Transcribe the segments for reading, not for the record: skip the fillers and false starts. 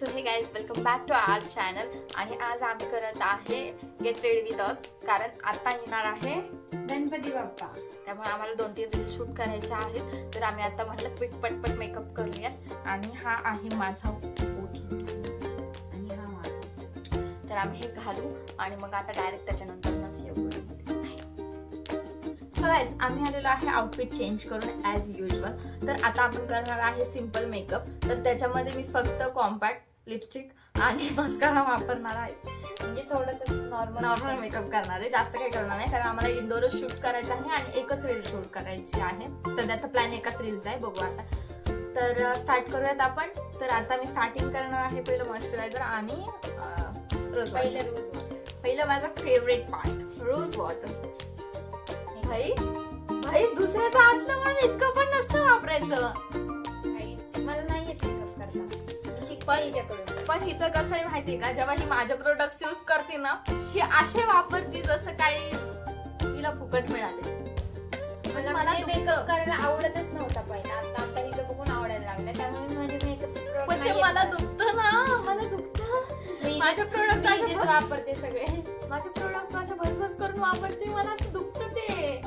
So hey guys welcome back to our channel. आणि आज आम्ही करत आहे गेट रेडी विथ अस, कारण आता येणार आहे गणपती बाप्पा. त्यामुळे आम्हाला 2-3 रील शूट करायचे आहेत. तर आम्ही आता म्हटलं क्विक पटपट मेकअप करूयात. आणि हा आहे माझा ओठी आणि हा माझा. तर आम्ही हे घालू आणि मग आता डायरेक्ट त्याच्यानंतरच येऊ. सो गाइज आम्ही आलेलो आहे आउटफिट चेंज करून ॲज युजल. तर आता आपण करणार आहे सिंपल मेकअप. तर त्याच्यामध्ये मी फक्त कॉम्पॅक्ट लिपस्टिक आणि मस्कारा वापरणार आहे. म्हणजे थोडंसं नॉर्मल मेकअप करणार आहे, जास्त काही करणार नाही, कारण आम्हाला इंडोर शूट करायचं आहे आणि एकच रील शूट करायची आहे. सध्या तर प्लॅन एकच रीलचा आहे, बघू आता. तर स्टार्ट करूयात आपण. तर आता मी स्टार्टिंग करणार आहे पहिलं मॉइश्चरायझर आणि रोज वॉटर. पहिलं माझा फेवरेट पार्ट रोज वॉटर. भाई दुसऱ्याचं असलं म्हणून इतकं पण नसतं वापरायचं. मला नाही येत मेकअप करता, मी शिकते हिच्याकडून. पण हिचं कसं आहे माहितीये का, जेव्हा ही माझे प्रोडक्ट यूज करते ना, ही असे वापरते जसं काही हिला फुकट मिळाले. मला मेकअप करायला आवडतच नव्हता पहिला, आता हिचं बघून आवडायला लागलं. त्यामुळे माझे मेकअप मला दुखतं ना, मला दुखतं. माझे प्रोडक्ट वापरते सगळे, माझे प्रोडक्ट असे भसभस करून वापरते, मला असं दुखतं ते.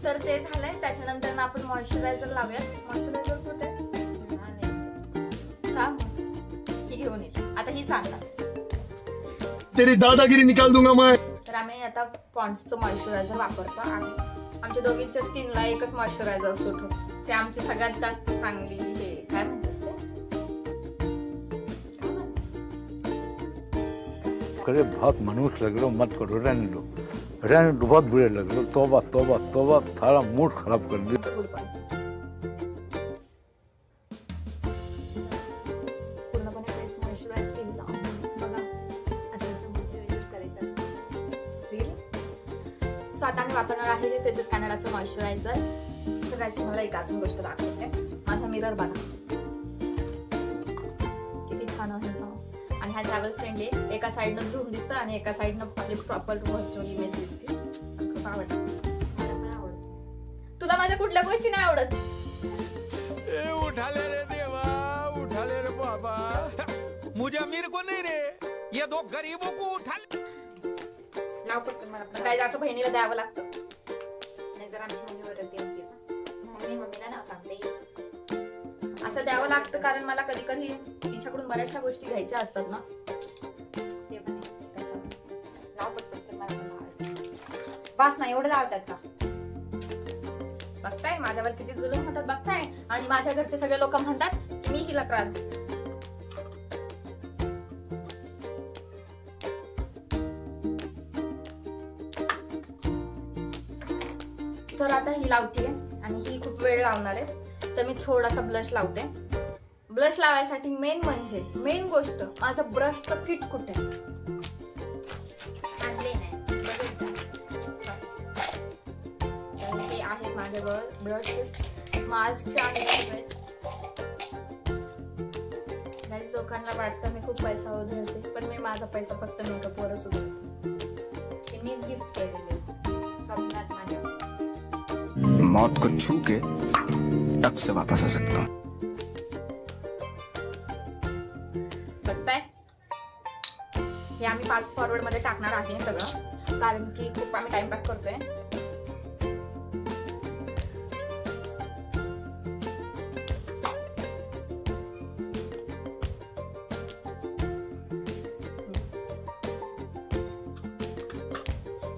तर ते झालंय. त्याच्यानंतर ना आपण मॉइश्चरायझर लावूयात. मॉइश्चरायझर कुठे ही घेऊन येते. आता ही चांगला तेरी दादागिरी निकाल दूंगा मैं. तर आम्ही आता पॉन्ड्सचं मॉइश्चरायझर वापरतो आणि आमच्या दोघींच्या स्किनला एकच मॉइश्चरायझर सूट होतं. ते आमची सगळ्यात जास्त चांगली हे काय म्हणतात करे बहुत मनुष्य लग रहे हो, मत करो, रहने दो, बहुत बुरे लग रहे हो. तौबा तौबा तौबा, सारा मूड खराब कर दिया. पूर्णपणे फेस मॉइश्चराइज केला बघा, असं मॉइश्चरायझर करायचं असतं. सो आता मी वापरणार आहे हे फेसेस कॅनडाचं मॉइश्चरायझर. तर गाइस तुम्हाला एक अजून गोष्ट दाखवते. माझा मिरर बघा किती छान आहे ना. आणि हा ट्रॅव्हल फ्रेंडली, एका साइडनं झूम दिसतं आणि एका साइडनं आपली प्रॉपर व्हर्च्युअल इमेज दिसते. खूप आवडतं, मला पण आवडतं. तुला माझ्या कुठल्या गोष्टी नाही आवडत? उठाले रे देवा, उठाले रे बाबा, मुझे अमीर को नहीं रे, ये दो गरीबों को उठा. नाव पटकन मला काय असं बहिणीला द्यावं लागतं, नाहीतर आमची मम्मी वरती येते. मम्मीला नाव सांगते असं द्यावं लागतं, कारण मला कधी कधी तिच्याकडून बऱ्याचशा गोष्टी घ्यायच्या असतात ना. ते पण नाव पटकन मला पण बस नाही एवढं लावतात का? बघताय माझ्यावर किती जुलूम होतात बघताय. आणि माझ्या घरचे सगळे लोक म्हणतात मी हिला त्रास देते. तर आता ही लावतीये आणि ही खूप वेळ लावणार आहे. तर मी थोडासा ब्लश लावते. ब्लश लावायसाठी मेन गोष्ट माझा ब्रशचं फिट कुठे आणले नाही. हे आहे माझ्यावर ब्रश मार्चचे आहे. लोकांना वाटतं मी खूप पैसा उधळते, पण मी माझा पैसा फक्त मेकअपवरच उधळते. मीच गिफ्ट केलेले स्वप्नात माझ्या. मौत को छू के टक से वापस आ सकता हूँ. बघताय हे आम्ही फास्ट फॉरवर्ड मध्ये टाकणार आहे सगळं, कारण की खूप आम्ही टाइमपास करतोय.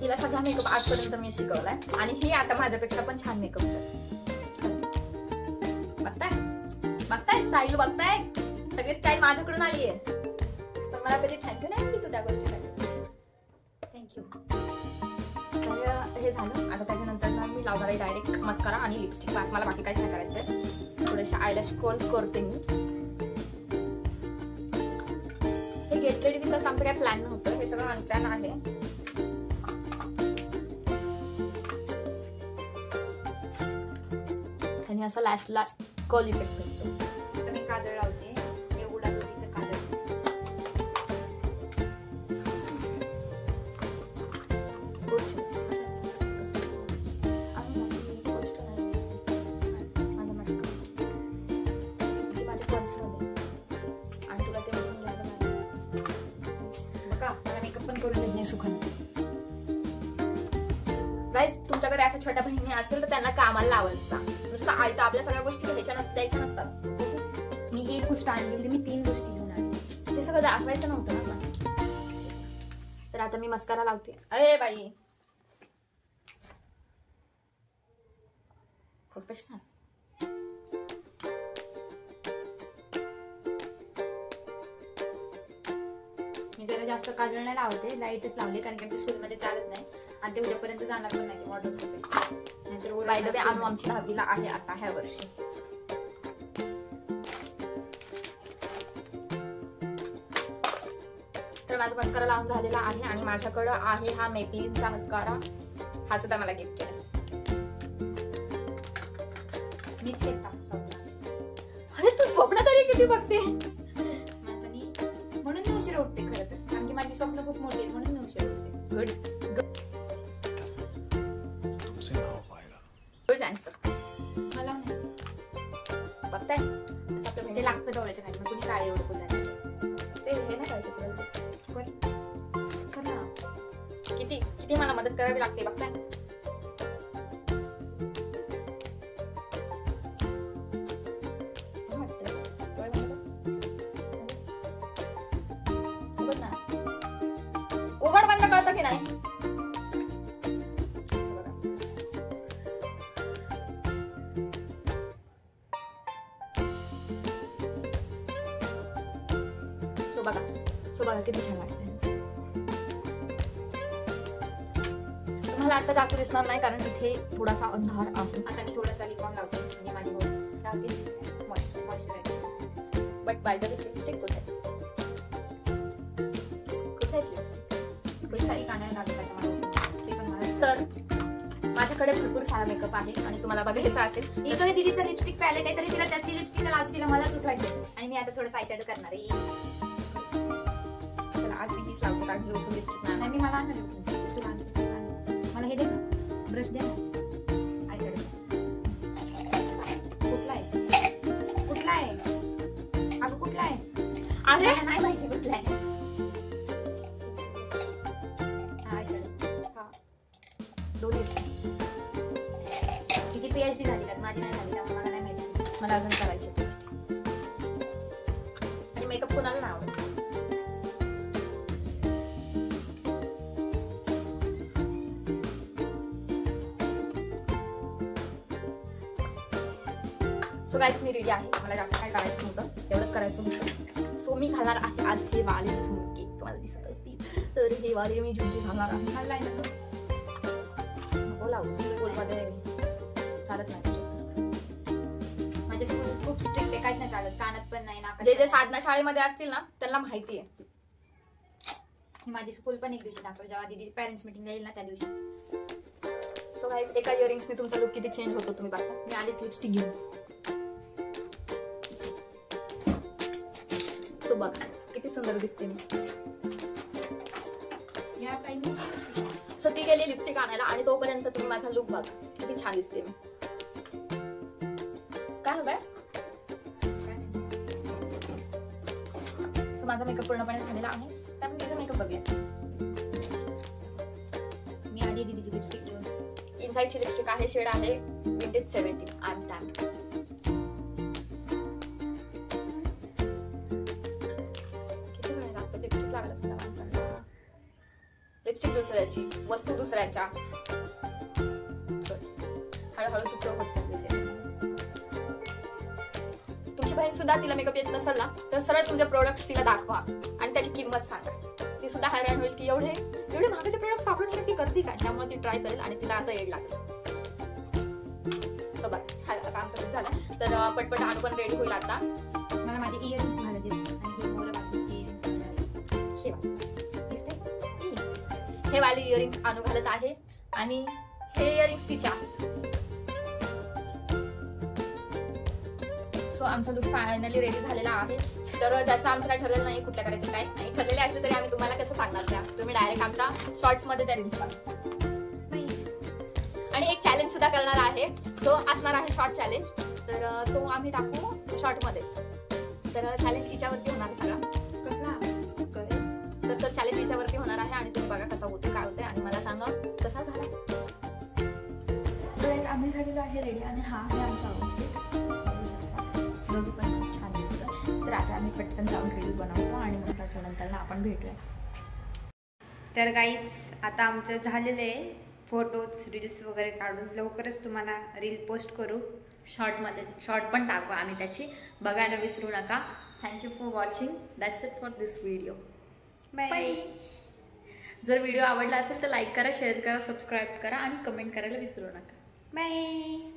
हिला सगळा मेकअप आजपर्यंत मी शिकवलाय आणि ही आता माझ्यापेक्षा पण छान मेकअप करते. बघताय स्टाईल बघताय, सगळी स्टाईल माझ्याकडून आली आहे. पण मला कधी थँक्यू नाही म्हणली तू त्या गोष्टीसाठी. थँक्यू. तर हे झालं. आता त्याच्यानंतर मी लावणार आहे डायरेक्ट मस्कारा आणि लिपस्टिक. बस मला बाकी काहीच नाही करायचंय. थोडेसे आयलॅश कर्ल करते मी. हे गेट रेडी विथ अस आमचं काही प्लॅन नव्हतं, हे सगळं अनप्लॅन आहे. आणि असं लॅशला कर्ल इफेक्ट करतो. तर मी काजळ लावते. हे उडाबडीचं काजळ. माझा मस्कारा माझ्या पर्सनल आणि तुला करून देत नाही सुखान. गाईज तुमच्याकडे अशा छोट्या बहिणी असेल तर त्यांना कामाला लावायचा. नुसतं आयतं आपल्या सगळ्या गोष्टी घ्यायच्या द्यायच्या नसतात. मी एक गोष्ट आणली मी 3 गोष्टी घेऊन आली. ते सगळं दाखवायचं नव्हतं ना. तर आता मी मस्कारा लावते. अरे बाई प्रोफेशनल. मी जरा जास्त काजळ नाही लावते, लाईटच लावले कारण की आमच्या स्कूलमध्ये चालत नाही आणि ते उद्यापर्यंत जाणार पण नाही ते मॉडेल नाहीतर बाय द वे अनु आमची 10वीला आहे आता ह्या वर्षी. तर माझा मस्कारा लावून झालेला आहे आणि माझ्याकडं आहे हा मेबलिनचा मस्कारा. हा सुद्धा मला गिफ्ट केला. मीच घेतला. अरे तू स्वप्न तरी किती बघते. म्हणून मी उशीर उठते खरं तर, कारण की माझी स्वप्न खूप मोठी आहेत म्हणून मी उशीर उठते. Good answer. मला नाही बघताय ते लागतं डोळ्याच्या खाली, मग कुणी काळे एवढं पुजायला ते हे नाही करायचं तुला. किती किती मला मदत करावी लागते बघताय. उघड बंद कळतं की नाही. सो बघा किती छान वाटतंय. तुम्हाला आता जास्त दिसणार नाही कारण इथे थोडासा अंधार आहे. आता मी थोडासा लिपॉन लावते म्हणजे माझी बोल लावते moisturiser. But by the way lipstick कुठे आहे? कुठे आहे लिपस्टिक? लिपस्टिक आणायला लागतं मला ते पण मला. तर माझ्याकडे भरपूर सारा मेकअप आहे आणि तुम्हाला बघायचा असेल इकडे दीदीचं लिपस्टिक पॅलेट आहे तरी तिला त्याची लिपस्टिक लावायची, तिला मला उठवायची आणि मी आता थोडं आयशॅडो करणार आहे. चला आज मी हीच लावते कारण लोक लिपस्टिक नाही मी मला आणणार मला हे दे ना ब्रश दे ना. आयशॅडो कुठला आहे अगं कुठला आहे? अरे मला नाही माहिती कुठला आहे. दोन्ही किती PhD झाली त्यात माझी नाही झाली त्यामुळे मला नाही माहिती. मला अजून करायचे आणि मेकअप कोणाला नाही आवडत. सो गाईज मी रेडी आहे. मला जास्त काय करायचं नव्हतं, तेवढंच करायचं होतं. सो मी घालणार आहे आज हे वाले झुमके. तुम्हाला दिसत असतील तर हे वाले मी झुमके घालणार आहे. मला नाही ना स्कूलमध्ये चालत नाही. माझ्या स्कूल खूप स्ट्रिक्ट आहे, काहीच नाही चालत, कानात पण नाही ना. जे साधना शाळेमध्ये असतील ना त्यांना माहिती आहे. मी माझी स्कूल पण एक दिवशी दाखवली जेव्हा दीदी पॅरेंट्स मीटिंग येईल ना त्या दिवशी. सो गाईज एका इयरिंग्सने तुमचा लुक किती चेंज होतो तुम्ही बघता. मी आधीच लिपस्टिक घेऊन. सो बघा किती सुंदर दिसते मी. या टाइम सो ती गेली लिपस्टिक आणायला आणि तोपर्यंत तुम्ही माझा लुक बघा किती छान दिसते मी. काय हवंय? सो माझा मेकअप पूर्णपणे झालेला आहे. त्यामुळे तिचा मेकअप बघूया. मी आधी दीदीची लिपस्टिक घेऊन. इनसाइडची लिपस्टिक आहे, शेड आहे विंटेज 70. I am tamed. किती वेळ लागतो लिपस्टिक लावायला सुद्धा माणसांना. लिपस्टिक दुसऱ्याची, वस्तू दुसऱ्याच्या. हळूहळू तू प्रो होत चाललीस. तुमची बहीण सुद्धा तिला मेकअप येत नसेल ना तर सरळ तुमचे प्रोडक्ट तिला दाखवा आणि त्याची किंमत सांगा. ती सुद्धा हैराण होईल की एवढे महागाचे प्रोडक्ट वापरून ही नक्की करते काय. त्यामुळे ती ट्राय करेल आणि तिला असं येड लागेल. सो बरं हा असा आमचा लुक झाला. तर पटपट अनु पण रेडी होईल आता. मला माझे इयरिंग्स घालायचे आणि हे मोर हे वाले इयरिंग्स अनु घालत आहे आणि हे इयरिंग्स तिच्या. सो आमचा लुक फायनली रेडी झालेला आहे. तर ज्याचं आमचं काय ठरलेलं नाही कुठल्या करायचं काय नाही. ठरलेले असले तरी आम्ही तुम्हाला कसं सांगणार त्या. तुम्ही डायरेक्ट आमच्या शॉर्ट्स मध्ये त्या रील्स बघा. आणि एक चॅलेंज सुद्धा करणार आहे जो असणार आहे शॉर्ट चॅलेंज. तर तो आम्ही टाकू शॉर्ट मध्येच. तर चॅलेंज हिच्यावरती होणार आहे सगळा. कसला तर तो चॅलेंज हिच्यावरती होणार आहे आणि आहे रेडी आणि हा आहे आमचा आउटफिट. दोघी पण खूप छान दिसतं. तर आता आम्ही पटकन जाऊन रील बनवतो आणि मग त्याच्यानंतर ना आपण भेटूया. तर गाईज आता आमचं झालेलं आहे फोटोज रील्स वगैरे काढून. लवकरच तुम्हाला रील पोस्ट करू. शॉर्ट पण टाकू आम्ही त्याची, बघायला विसरू नका. Thank you for watching. That's it for this video. Bye. जर व्हिडिओ आवडला असेल तर लाईक करा, शेअर करा, सबस्क्राईब करा आणि कमेंट करायला विसरू नका. बाय.